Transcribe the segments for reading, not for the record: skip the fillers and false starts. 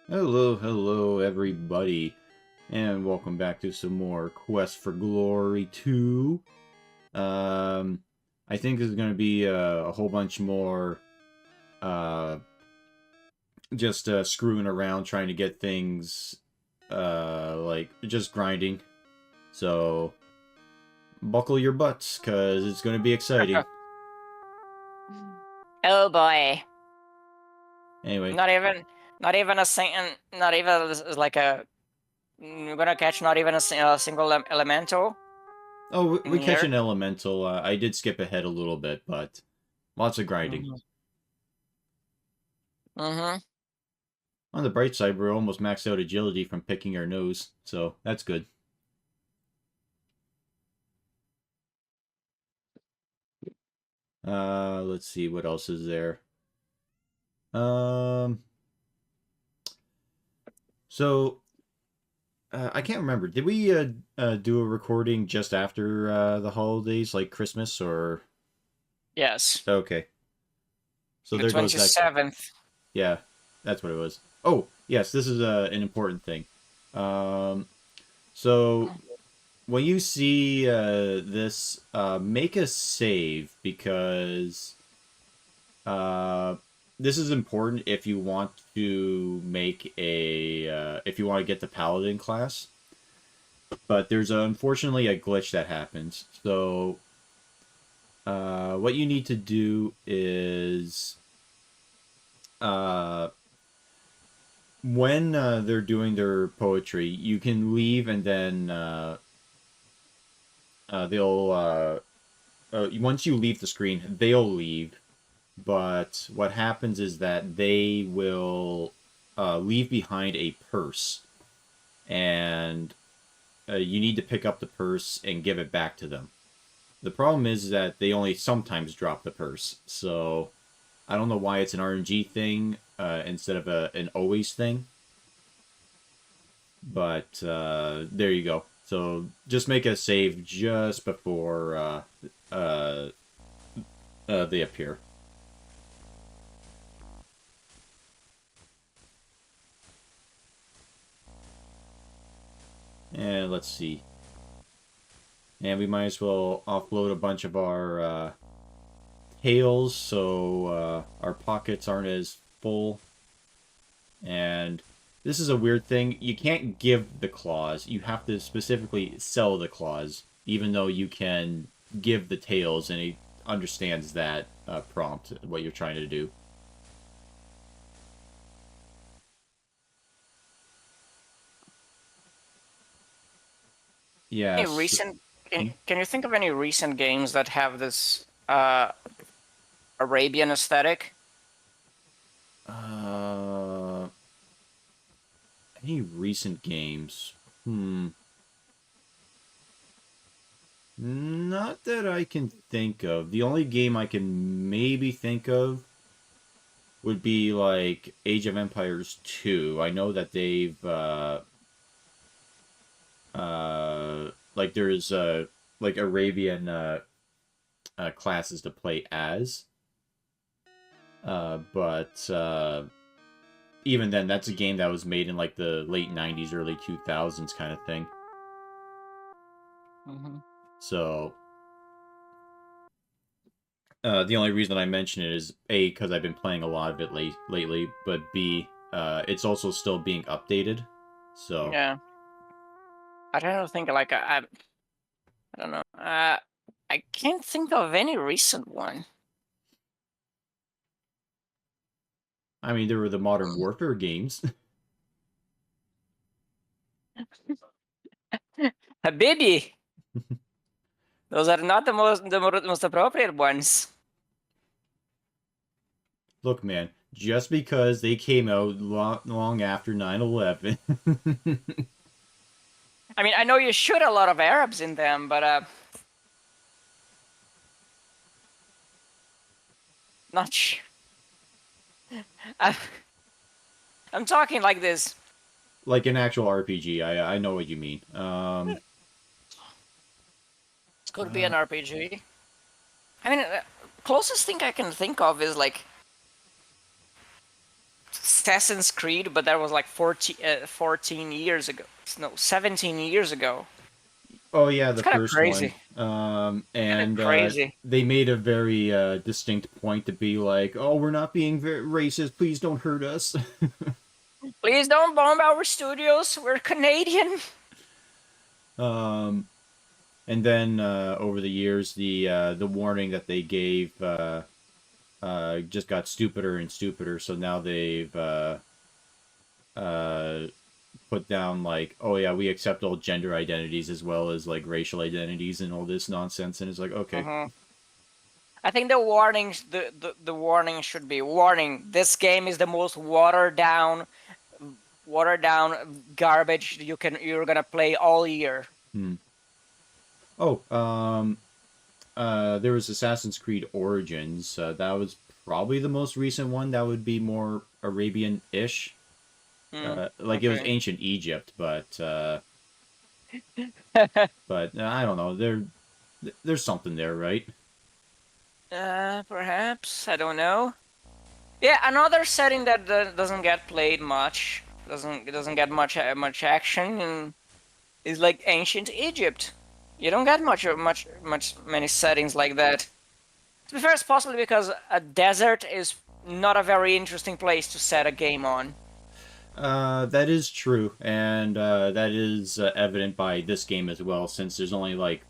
Hello, everybody, and welcome back to some more Quest for Glory 2. Um, I think there's going to be a whole bunch more uh, just screwing around trying to get things like just grinding. So, buckle your butts, because it's going to be exciting. Oh boy. Anyway, Not even a not even like a, we're gonna catch not even a single elemental oh, we in catch here. an elemental. I did skip ahead a little bit, but lots of grinding. Mm-hmm. Mm-hmm. On the bright side, we're almost maxed out agility from picking our nose, so that's good. Let's see what else is there. Um, so I can't remember. Did we do a recording just after the holidays, like Christmas, or Yes. okay? So The there goes that. 27th. Yeah, that's what it was. Oh, yes, this is an important thing. Um, so when you see this, make a save because Uh, this is important if you want to make a if you want to get the paladin class. But there's unfortunately a glitch that happens. So what you need to do is uh, when they're doing their poetry, you can leave and then they'll once you leave the screen, they'll leave. But what happens is that they will leave behind a purse, and you need to pick up the purse and give it back to them. The problem is that they only sometimes drop the purse, so I don't know why it's an RNG thing instead of an always thing. But there you go. So just make a save just before uh, they appear. And let's see. And we might as well offload a bunch of our tails so our pockets aren't as full. And this is a weird thing. You can't give the claws. You have to specifically sell the claws, even though you can give the tails, and he understands that prompt, what you're trying to do. Any Yes. recent? Hmm? Can you think of any recent games that have this Arabian aesthetic? Uh, any recent games? Not that I can think of. The only game I can maybe think of would be like Age of Empires 2. I know that they've like there's like Arabian classes to play as. But even then that's a game that was made in like the late 90s, early 2000s kind of thing. Mm-hmm. So the only reason I mention it is A, because I've been playing a lot of it lately, but B, it's also still being updated. So Yeah. I don't think like I don't know. I can't think of any recent one. I mean, there were the Modern Warfare games. Habibi, those are not the most appropriate ones. Look, man, just because they came out long after 9/11. I mean, I know you shoot a lot of Arabs in them, but not sh I, I'm talking like this. Like an actual RPG, I know what you mean. It's going to be Uh, an RPG. I mean, closest thing I can think of is like Assassin's Creed, but that was like 14 years ago. No, 17 years ago. Oh yeah, It's the kind of first one. crazy. Kind of And crazy. they made a very distinct point to be like, "Oh, we're not being very racist. Please don't hurt us." Please don't bomb our studios. We're Canadian. um, and then over the years, the warning that they gave just got stupider and stupider. So now they've uh, put down like, "Oh yeah, we accept all gender identities as well as like racial identities and all this nonsense." And it's like, okay. Hmm. I think the warnings, the warning should be warning. This game is the most watered down garbage you're gonna play all year. Hmm. Oh, there was Assassin's Creed Origins. That was probably the most recent one. That would be more Arabian-ish. Hmm. Like it was Okay. ancient Egypt, but I don't know. There's something there, right? Perhaps I don't know. Yeah, another setting that doesn't get played much, doesn't get much action, and is like ancient Egypt. You don't get many settings like that. To be fair, it's possibly because a desert is not a very interesting place to set a game on. That is true, and that is evident by this game as well, since there's only like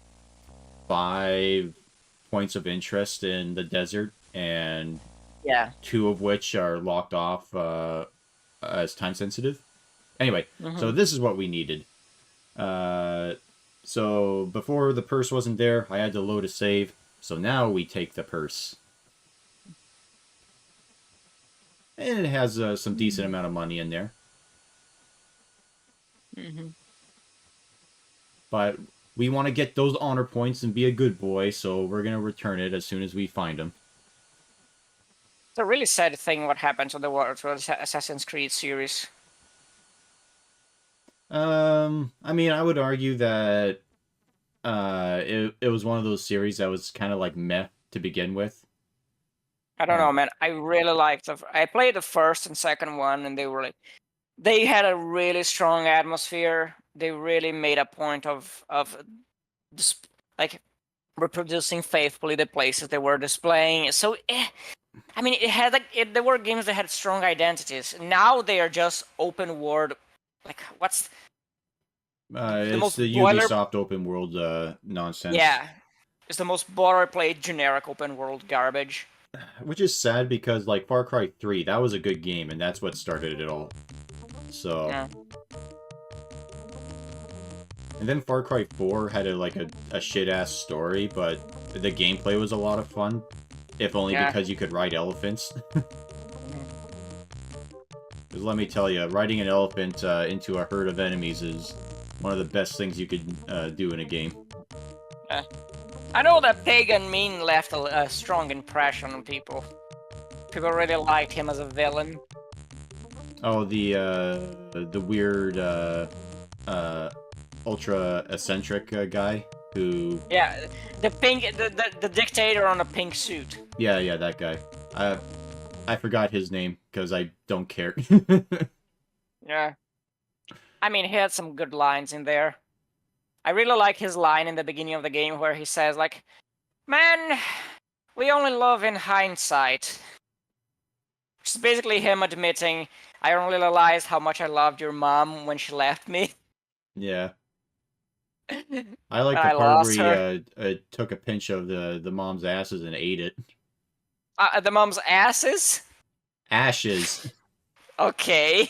5 points of interest in the desert, and Yeah. two of which are locked off as time sensitive. Anyway, so Hmm. this is what we needed. Uh, so before the purse wasn't there, I had to load a save. So now we take the purse, and it has some decent amount of money in there. Hmm. But we want to get those honor points and be a good boy, so we're gonna return it as soon as we find them. It's a really sad thing what happened to the Assassin's Creed series. I mean, I would argue that it was one of those series that was kind of like meh to begin with. I don't Uh, know, man. I really liked I played the first and second one, and they had a really strong atmosphere. They really made a point of like reproducing faithfully the places they were displaying. So, I mean, it had there were games that had strong identities. Now they are just open world. Like, what's the it's most the boiler? Ubisoft open world nonsense, Yeah, it's the most boilerplate generic open world garbage. which is sad because like Far Cry 3, that was a good game, and that's what started it all. So, Yeah, and then Far Cry 4 had a shit ass story, but the gameplay was a lot of fun, if only yeah. because you could ride elephants. Mhm. Because let me tell you, riding an elephant into a herd of enemies is one of the best things you could do in a game. Yeah. I know that Pagan Mean left a strong impression on people. People really liked him as a villain. Oh, the weird uh, ultra eccentric guy who, Yeah, the dictator on a pink suit. yeah, that guy. I I forgot his name because I don't care. Yeah, I mean he had some good lines in there. I really like his line in the beginning of the game where he says like, "Man, we only love in hindsight." Which is basically him admitting, "I only realized how much I loved your mom when she left me. Yeah, I like the I part where lost he her." took a pinch of the mom's asses and ate it. The mom's asses. Ashes. Okay.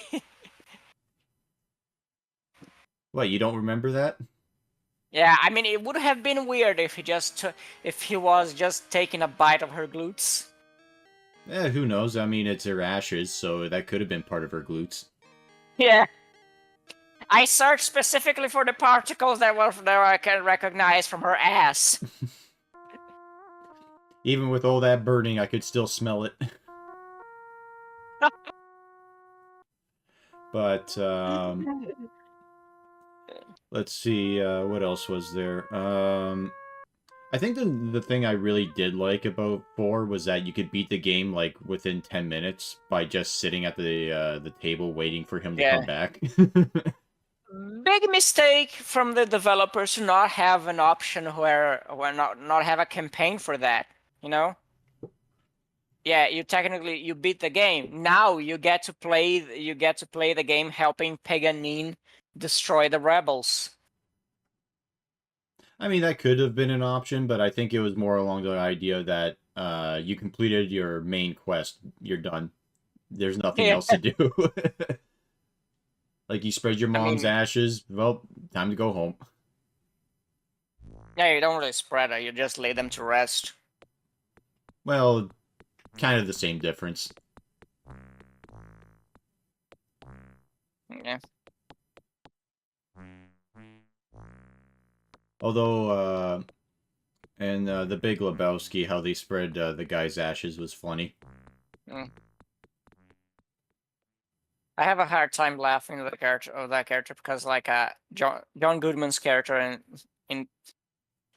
What, you don't remember that? Yeah, I mean, it would have been weird if if he was just taking a bite of her glutes. Who knows? I mean, it's her ashes, so that could have been part of her glutes. Yeah. I searched specifically for the particles that I can recognize from her ass. Even with all that burning, I could still smell it. But let's see, what else was there? I think the thing I really did like about 4 was that you could beat the game like within 10 minutes by just sitting at the table waiting for him to come Yeah. back. Big mistake from the developers to not have an option where not have a campaign for that, you know? Yeah, you technically you beat the game. Now you get to play the game helping Paganine destroy the rebels. I mean, that could have been an option, but I think it was more along the idea that you completed your main quest, you're done. There's nothing Yeah, else to do. Like you spread your I mom's mean, ashes, well, time to go home. yeah, you don't really spread it, you just lay them to rest. Well, kind of the same difference. Yeah. Although, and the Big Lebowski, how they spread the guy's ashes was funny. Mm. I have a hard time laughing at the character of that character because like John Goodman's character in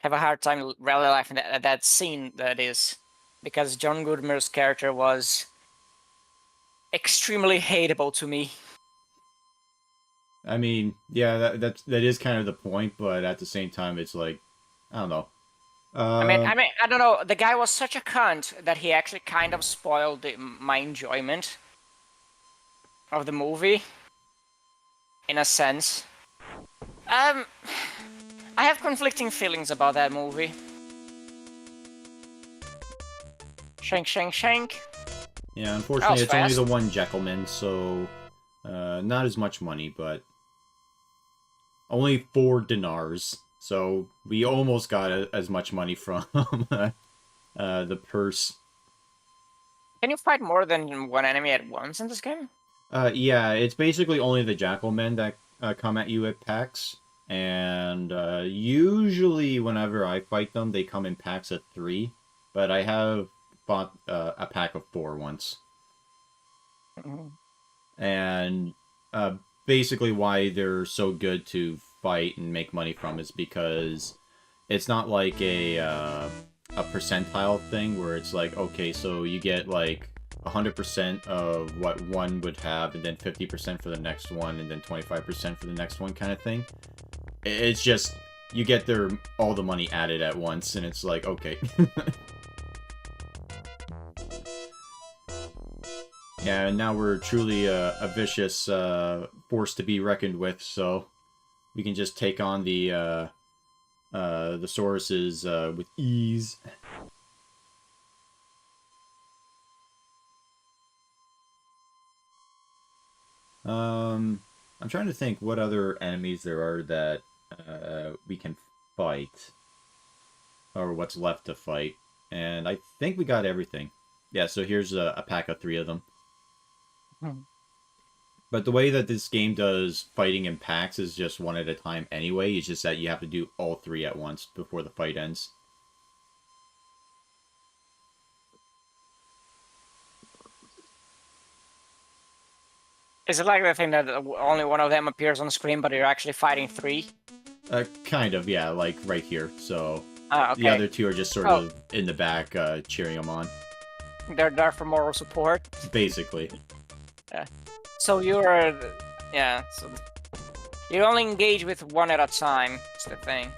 have a hard time really laughing at that scene that is because John Goodman's character was extremely hateable to me. I mean, yeah, that is kind of the point, but at the same time, it's like, I don't know. I don't know. The guy was such a cunt that he actually kind of spoiled my enjoyment of the movie, in a sense. Um, I have conflicting feelings about that movie. Shank, shank, shank. Yeah, That unfortunately, was it's only the fast. one Jekyllman, so not as much money, but only 4 dinars. So we almost got as much money from the purse. Can you fight more than one enemy at once in this game? Yeah, it's basically only the Jackalmen that come at you at packs. And usually, whenever I fight them, they come in packs of 3. But I have fought a pack of 4 once. Mhm. And uh, basically, why they're so good to fight and make money from is because it's not like a percentile thing where it's like, okay, so you get like 100% of what one would have, and then 50% for the next one, and then 25% for the next one, kind of thing. It's just you get their all the money added at once, and it's like, okay. Yeah, and now we're truly a vicious force to be reckoned with, so we can just take on the Sauruses with ease. I'm trying to think what other enemies there are that we can fight, or what's left to fight, and I think we got everything. Yeah, so here's a pack of 3 of them. Hmm. But the way that this game does fighting in packs is just one at a time anyway. It's just that you have to do all 3 at once before the fight ends. Is it like the thing that only one of them appears on screen, but you're actually fighting three? Kind of, yeah, like right here. So Ah, the okay. other 2 are just sort Oh, of in the back, cheering them on, they're there for moral support. basically. Yeah. So you're, yeah. So you only engage with one at a time. It's the thing.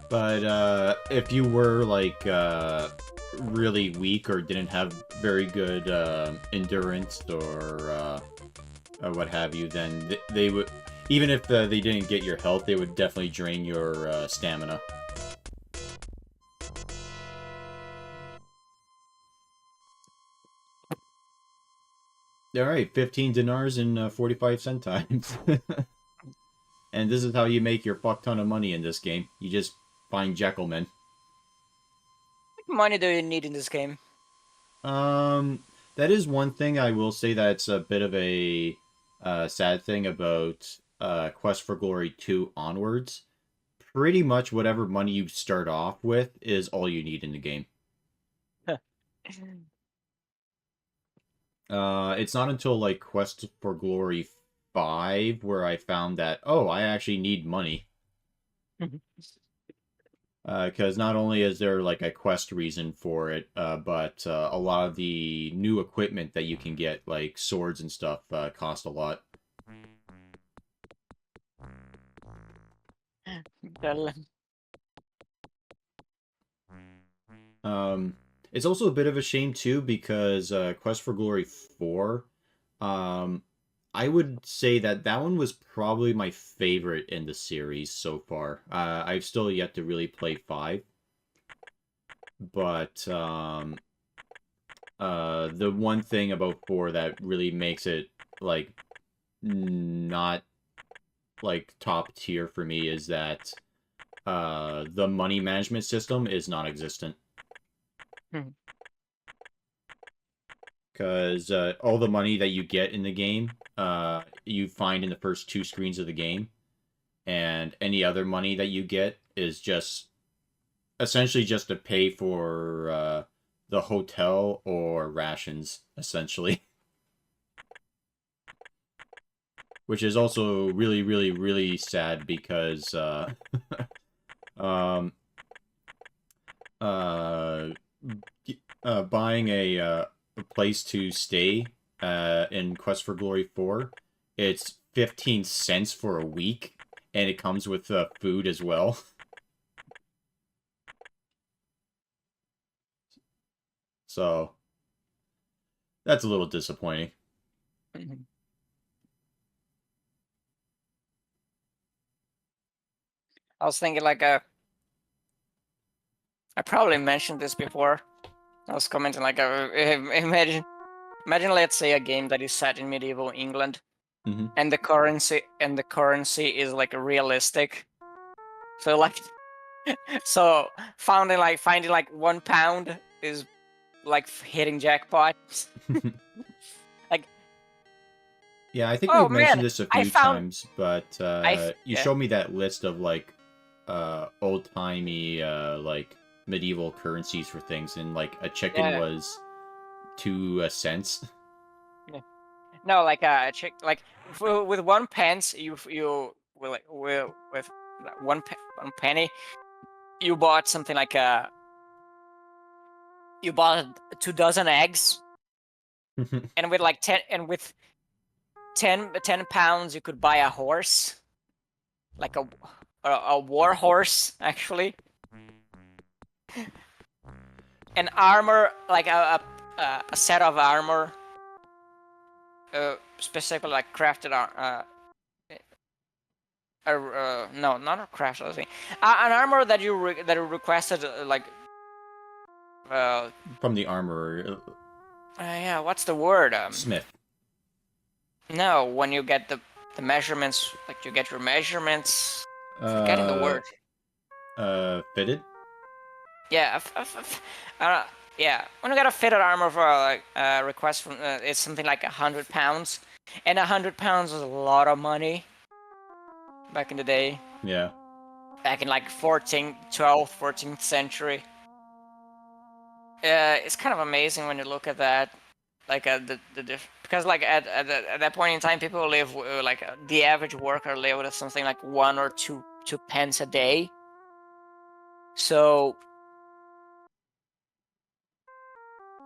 But if you were like really weak or didn't have very good endurance or what have you, then they would, even if they didn't get your health, they would definitely drain your stamina. All right, 15 dinars and 45 centimes. And this is how you make your fuck ton of money in this game. You just find Jekyllmen. What money do you need in this game? Um, that is one thing I will say that's a bit of a sad thing about Quest for Glory 2 onwards. Pretty much whatever money you start off with is all you need in the game. It's not until like Quest for Glory 5 where I found that, oh, I actually need money. Because not only is there like a quest reason for it, but a lot of the new equipment that you can get, like swords and stuff, cost a lot. Well, Um, it's also a bit of a shame too because Quest for Glory 4, um, I would say that that one was probably my favorite in the series so far. I've still yet to really play 5, but the one thing about 4 that really makes it like not like top tier for me is that the money management system is non-existent. Because all the money that you get in the game, you find in the first 2 screens of the game, and any other money that you get is just essentially just to pay for the hotel or rations, essentially, which is also really, really, really sad because um, uh, buying a place to stay in Quest for Glory 4, it's 15 cents for a week, and it comes with food as well. So that's a little disappointing. I was thinking I probably mentioned this before. I was commenting imagine let's say a game that is set in medieval England Hmm. and the currency is like realistic. So like so finding like £1 is like hitting jackpot. Like, Yeah, I think oh we've man, mentioned this a I few found times, but you yeah, showed me that list of like old-timey like medieval currencies for things, and like a chicken yeah, was 2 cents. yeah. No, like check like with 1 pence you with one penny you bought something like you bought 2 dozen eggs, and with like 10 pounds you could buy a horse, like a war horse actually, an armor like a set of armor, specifically like crafted no, not a crafted, let's see, an armor that you requested uh, From the armorer, yeah, what's the word, Smith. no, when you get the measurements, like you get your measurements, forgetting the Uh, word. Fitted. Yeah, uh, yeah. When you got a fitted armor for like request from it's something like £100, and £100 was a lot of money back in the day, Yeah. back in like 14th, 12th, 14th century. It's kind of amazing when you look at that, like because like at that point in time, people live like the average worker lived with something like 1 or 2 pence a day. So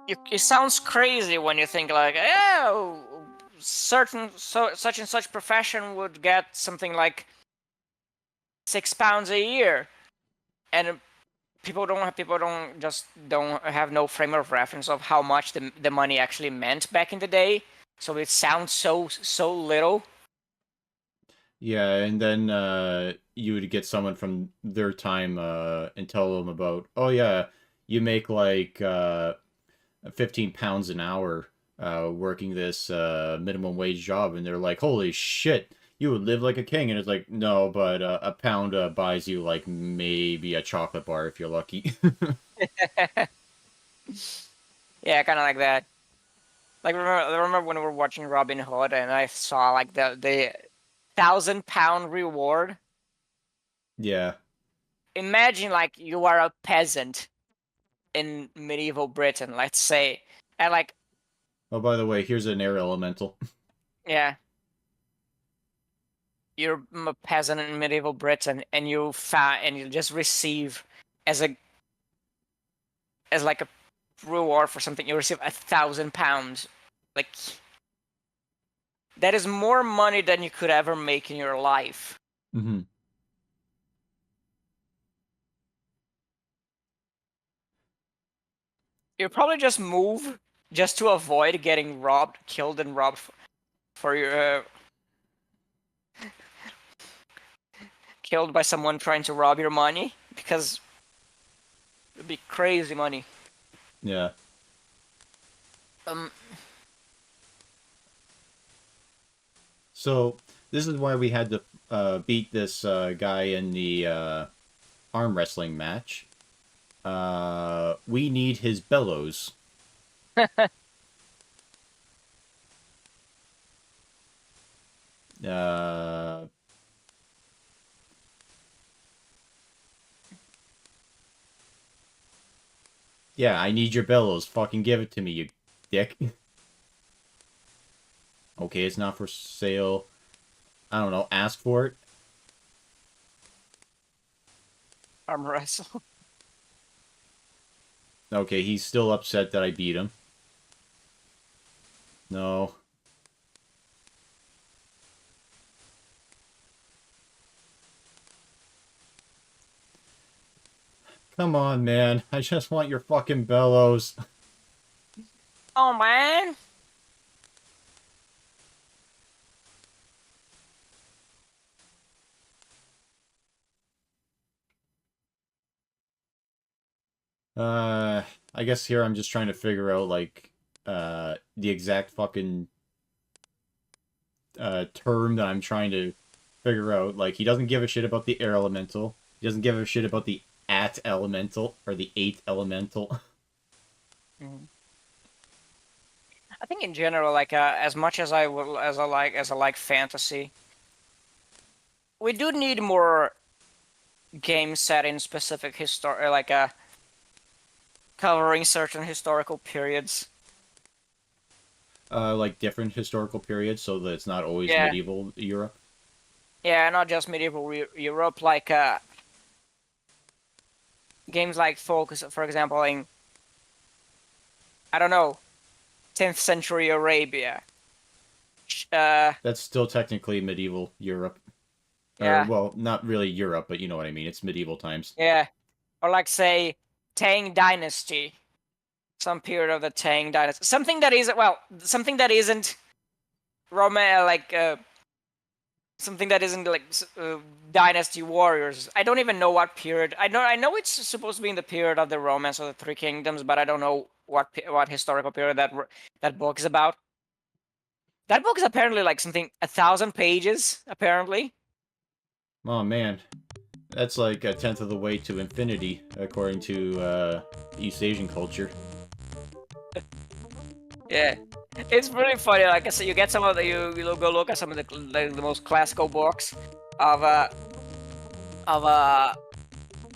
it sounds crazy when you think like, oh, such and such profession would get something like £6 a year, and people don't have no frame of reference of how much the money actually meant back in the day. So it sounds so little. Yeah, and then you would get someone from their time and tell them about, oh yeah, you make like 15 pounds an hour working this minimum wage job, and they're like, holy shit, you would live like a king. And it's like, no, but a pound buys you like maybe a chocolate bar if you're lucky. Yeah, kind of like that. Like remember when we were watching Robin Hood and I saw like the £1,000 reward. Yeah. Imagine like you are a peasant in medieval Britain, let's say, and like, Oh, by the way, here's an air elemental. yeah, you're a peasant in medieval Britain, and you just receive as a as like a reward for something, you receive £1,000. Like, that is more money than you could ever make in your life. Mm-hmm. You probably just move just to avoid getting robbed, killed, and robbed for your killed by someone trying to rob your money, because it'd be crazy money. Yeah. Um, So this is why we had to beat this guy in the arm wrestling match. We need his bellows. Uh, yeah, I need your bellows. Fucking give it to me, you dick. Okay, it's not for sale. I don't know. Ask for it. arm wrestle. Okay, he's still upset that I beat him. No. Come on, man. I just want your fucking bellows. Oh man. Uh, I guess here I'm just trying to figure out, like, the exact fucking, term that I'm trying to figure out. Like, he doesn't give a shit about the air elemental. He doesn't give a shit about the at elemental, or the eighth elemental. Mhm. I think in general, like as much as I like fantasy, we do need more game set in specific covering certain historical periods. Like, different historical periods, so that it's not always Yeah, medieval Europe. yeah, not just medieval Europe, like games like focus, for example, in, I don't know, 10th century Arabia. That's still technically medieval Europe. Or, Yeah, well, not really Europe, but you know what I mean. It's medieval times. yeah, or like say Tang Dynasty, some period of the Tang Dynasty, something that isn't Roman, something that isn't like Dynasty Warriors. I don't even know what period. I know it's supposed to be in the period of the Romance of the Three Kingdoms, but I don't know what historical period that book is about. That book is apparently like something 1,000 pages. Apparently, Oh man, that's like a tenth of the way to infinity, according to East Asian culture. yeah, it's really funny. Like I said, you get some of the you go look at some of the most classical books of of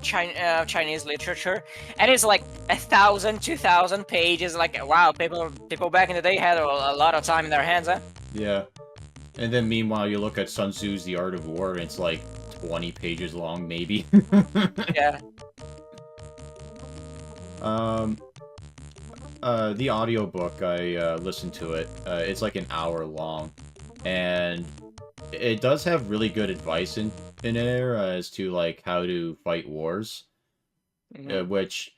Chinese literature, and it's like 1,000, 2,000 pages. Like, wow, people back in the day had a lot of time in their hands, huh? Yeah. And then meanwhile, you look at Sun Tzu's The Art of War, and it's like 20 pages long, maybe. Yeah. um, the audiobook, I listened to it. It's like an hour long, and it does have really good advice in there as to like how to fight wars, Hmm. which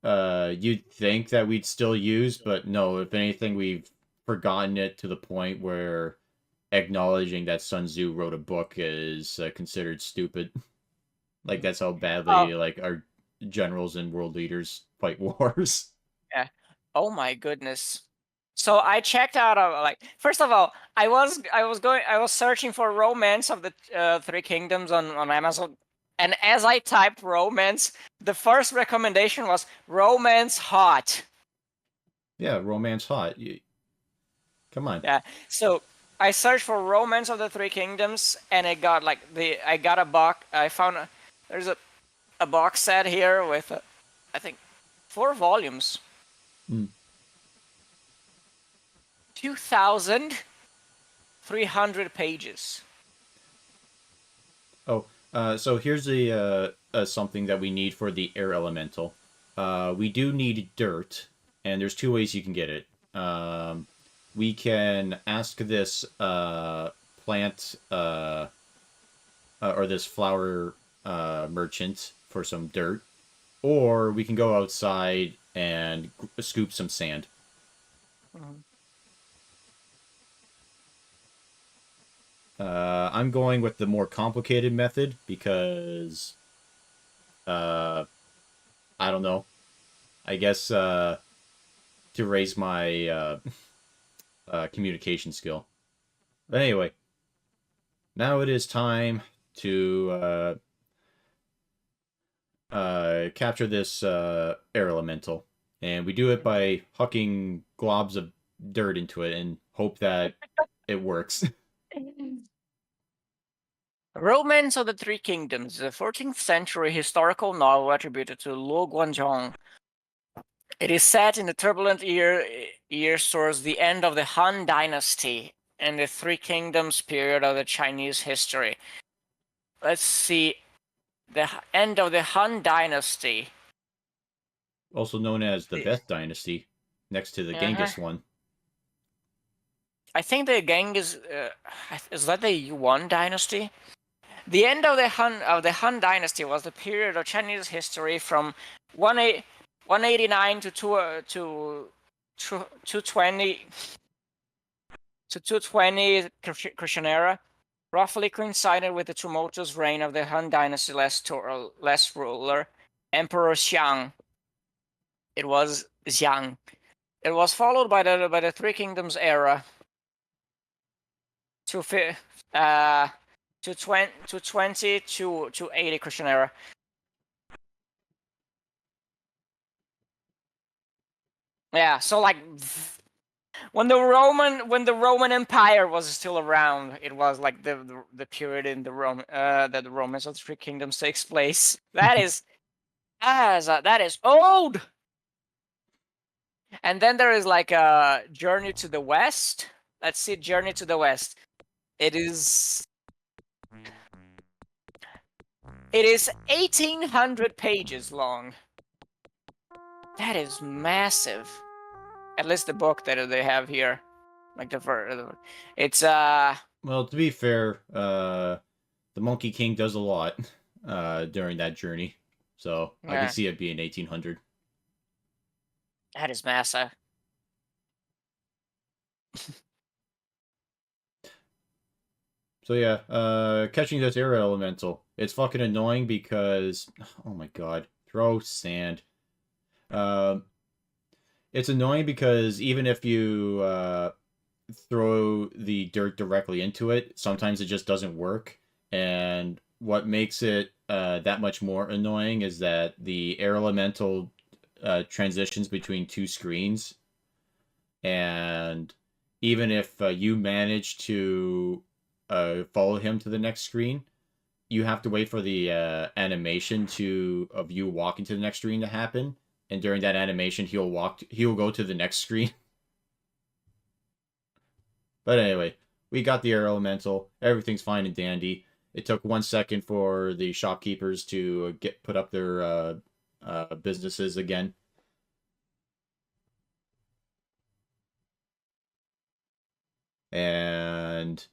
you'd think that we'd still use, but no. If anything, we've forgotten it to the point where acknowledging that Sun Tzu wrote a book is considered stupid. Like that's how Oh, badly like our generals and world leaders fight wars. yeah. Oh my goodness. So I checked out first of all, I was searching for Romance of the Three Kingdoms on Amazon, and as I typed romance, the first recommendation was romance hot. Yeah, romance hot. Come on. Yeah. So I searched for Romance of the Three Kingdoms, and it got like I got a box. I found there's a box set here with I think 4 volumes, Mm. 2,300 pages. Oh, so here's something that we need for the air elemental. We do need dirt, and there's two ways you can get it. We can ask this plant or this flower merchant for some dirt, or we can go outside and scoop some sand. Mhm. I'm going with the more complicated method because uh, I don't know. I guess to raise my communication skill. But anyway, now it is time to capture this air elemental, and we do it by hucking globs of dirt into it and hope that it works. Romance of the Three Kingdoms, a 14th century historical novel attributed to Luo Guanzhong. It is set in the turbulent years towards the end of the Han Dynasty and the Three Kingdoms period of the Chinese history. Let's see, the end of the Han Dynasty. Also known as the Best Dynasty, next to the Uh-huh. Genghis one. I think the Genghis is that the Yuan Dynasty. The end of the Han Dynasty was the period of Chinese history from 189 to 220 to 220 Christian era, roughly coincided with the tumultuous reign of the Han Dynasty last ruler, Emperor Xiang. It was Xiang. It was followed by the Three Kingdoms era to uh to 20 to 80 Christian era. Yeah, so like when the Roman Empire was still around, it was like the period in the Rome that the Romans of the Three Kingdoms takes place. That is old. And then there is like a Journey to the West. Let's see, Journey to the West. It is 1800 pages long. That is massive. At least the book that they have here, like it's Well, to be fair, the Monkey King does a lot during that journey, so I can yeah, see it being 1800. that is massive. So yeah, catching this air elemental. It's fucking annoying because, oh my god, throw sand. Um, it's annoying because even if you throw the dirt directly into it, sometimes it just doesn't work. And what makes it that much more annoying is that the air elemental transitions between two screens, and even if you manage to follow him to the next screen, you have to wait for the animation to of you walking to the next screen to happen. And during that animation, he'll go to the next screen. But anyway, we got the air elemental. Everything's fine and dandy. It took 1 second for the shopkeepers to get put up their businesses again. And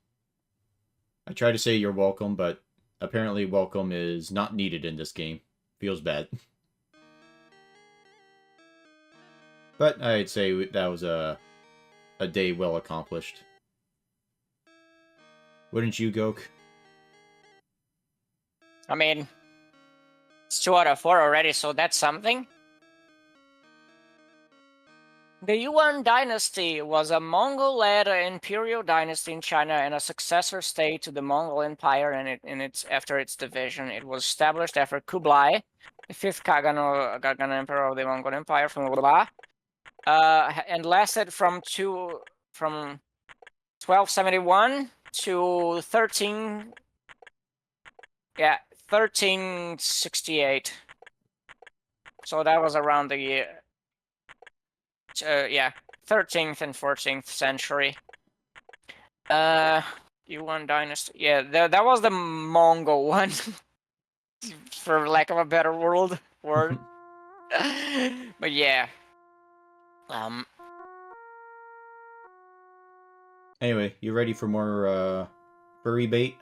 I try to say you're welcome, but apparently welcome is not needed in this game. Feels bad. But I'd say that was a day well accomplished. Wouldn't you, Gok? I mean, it's 2 out of 4 already, so that's something. The Yuan dynasty was a Mongol-led imperial dynasty in China and a successor state to the Mongol Empire after its division. It was established after Kublai, the fifth Khagan emperor of the Mongol Empire from blah, and lasted from 1271 to 1368. So that was around the year 13th and 14th century. Yuan Dynasty. Yeah, that was the Mongol one, for lack of a better word. But yeah, um, Anyway, you ready for more furry bait?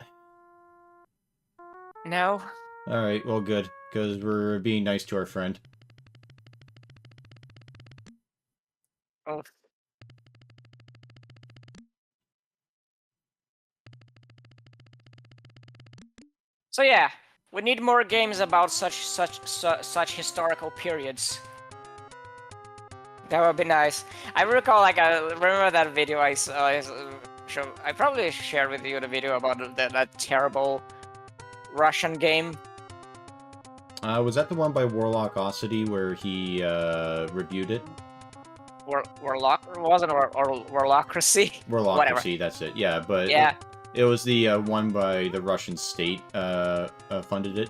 no. Alright, well good, because we're being nice to our friend. Oh. So yeah, we need more games about such historical periods. That would be nice. I recall, like, I remember that video I saw. I probably shared with you the video about that terrible Russian game. Was that the one by Warlockosity where he reviewed it? Warlock, or wasn't, or Warlocracy? Whatever. Warlockracy, that's it. Yeah, but Yeah, it was the one by the Russian state funded it.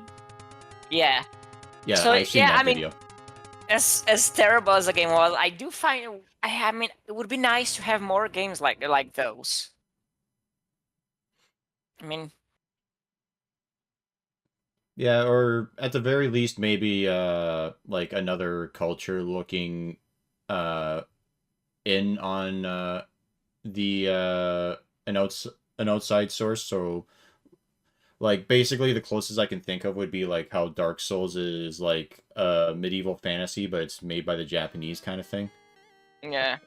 yeah. Yeah, So I've seen yeah, that I mean, video. as terrible as the game was, I do find I mean it would be nice to have more games like those. I mean, Yeah, or at the very least, maybe like another culture looking uh in on the an outside source. So like basically the closest I can think of would be like how Dark Souls is like medieval fantasy, but it's made by the Japanese kind of thing. yeah.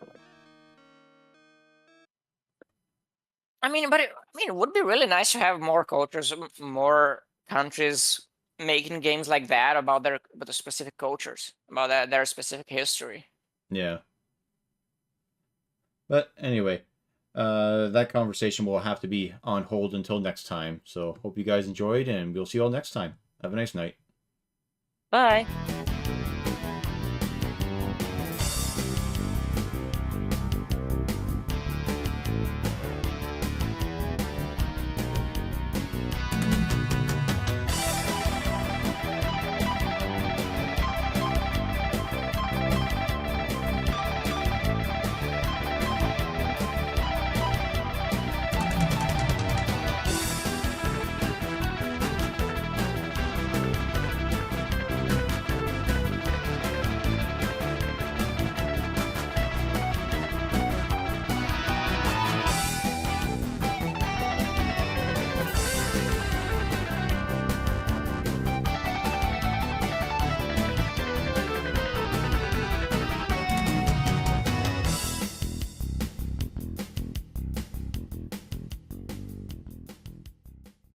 It would be really nice to have more cultures, more countries making games like that about the specific cultures, about their specific history. Yeah. But anyway, that conversation will have to be on hold until next time. So hope you guys enjoyed, and we'll see you all next time. Have a nice night. Bye.